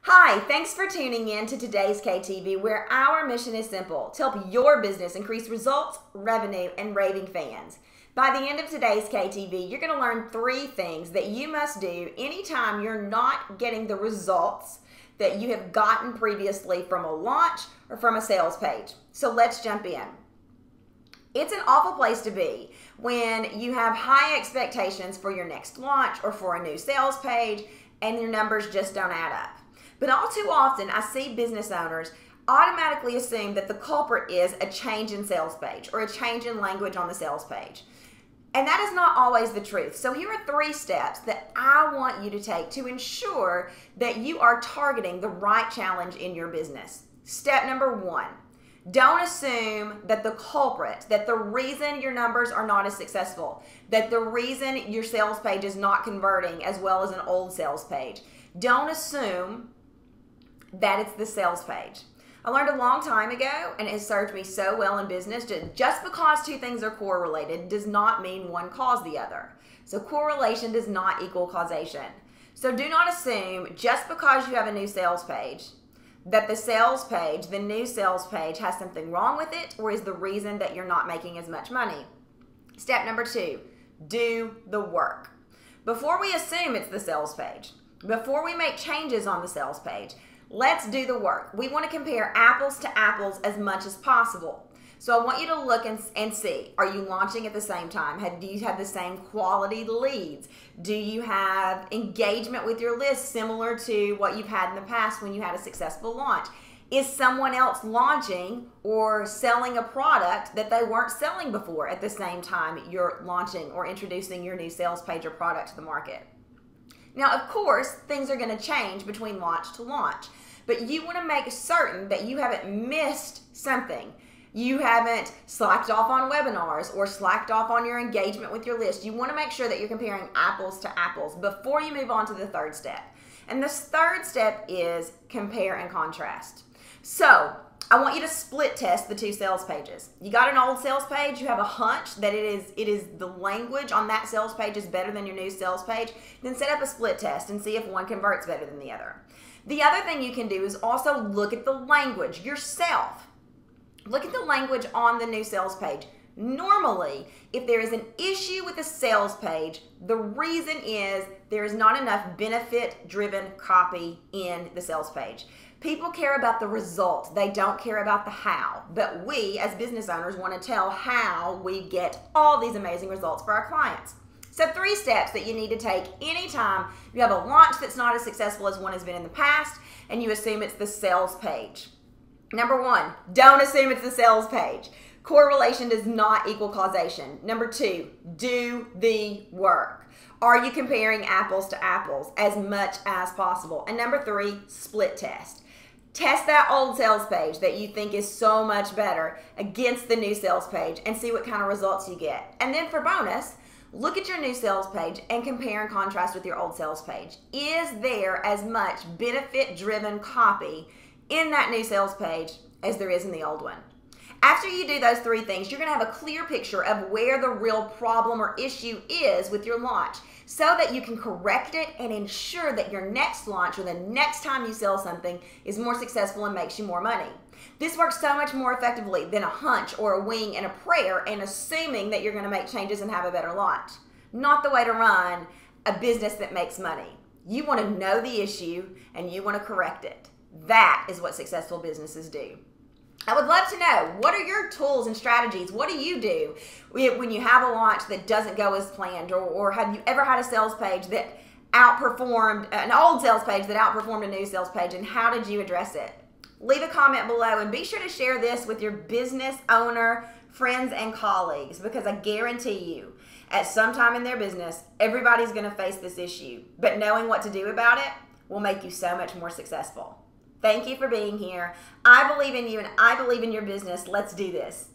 Hi, thanks for tuning in to today's KTV, where our mission is simple: to help your business increase results, revenue, and raving fans. By the end of today's KTV, you're going to learn 3 things that you must do anytime you're not getting the results that you have gotten previously from a launch or from a sales page. So let's jump in. It's an awful place to be when you have high expectations for your next launch or for a new sales page and your numbers just don't add up. But all too often, I see business owners automatically assume that the culprit is a change in sales page or a change in language on the sales page. And that is not always the truth. So here are 3 steps that I want you to take to ensure that you are targeting the right challenge in your business. Step number 1, don't assume that the culprit, that the reason your numbers are not as successful, that the reason your sales page is not converting as well as an old sales page, don't assume that it's the sales page. I learned a long time ago, and it has served me so well in business, just because 2 things are correlated does not mean one caused the other. So correlation does not equal causation. So do not assume just because you have a new sales page that the sales page, the new sales page, has something wrong with it or is the reason that you're not making as much money. Step number 2, do the work. Before we assume it's the sales page, before we make changes on the sales page, let's do the work. We want to compare apples to apples as much as possible. So I want you to look and see, are you launching at the same time? Do you have the same quality leads? Do you have engagement with your list similar to what you've had in the past when you had a successful launch? Is someone else launching or selling a product that they weren't selling before at the same time you're launching or introducing your new sales page or product to the market? Now, of course, things are going to change between launch to launch, but you want to make certain that you haven't missed something. You haven't slacked off on webinars or slacked off on your engagement with your list. You want to make sure that you're comparing apples to apples before you move on to the 3rd step. And this 3rd step is compare and contrast. So I want you to split test the 2 sales pages. You got an old sales page, you have a hunch that it is the language on that sales page is better than your new sales page, then set up a split test and see if one converts better than the other. The other thing you can do is also look at the language yourself. Look at the language on the new sales page. Normally, if there is an issue with the sales page, the reason is there is not enough benefit-driven copy in the sales page. People care about the result. They don't care about the how. But we, as business owners, want to tell how we get all these amazing results for our clients. So 3 steps that you need to take anytime you have a launch that's not as successful as one has been in the past and you assume it's the sales page. Number 1, don't assume it's the sales page. Correlation does not equal causation. Number 2, do the work. Are you comparing apples to apples as much as possible? And number 3, split test. Test that old sales page that you think is so much better against the new sales page and see what kind of results you get. And then for bonus, look at your new sales page and compare and contrast with your old sales page. Is there as much benefit-driven copy in that new sales page as there is in the old one? After you do those 3 things, you're going to have a clear picture of where the real problem or issue is with your launch so that you can correct it and ensure that your next launch or the next time you sell something is more successful and makes you more money. This works so much more effectively than a hunch or a wing and a prayer and assuming that you're going to make changes and have a better launch. Not the way to run a business that makes money. You want to know the issue and you want to correct it. That is what successful businesses do. I would love to know, what are your tools and strategies? What do you do when you have a launch that doesn't go as planned? Or have you ever had a sales page that outperformed, an old sales page that outperformed a new sales page, and how did you address it? Leave a comment below and be sure to share this with your business owner, friends, and colleagues, because I guarantee you, at some time in their business, everybody's going to face this issue. But knowing what to do about it will make you so much more successful. Thank you for being here. I believe in you and I believe in your business. Let's do this.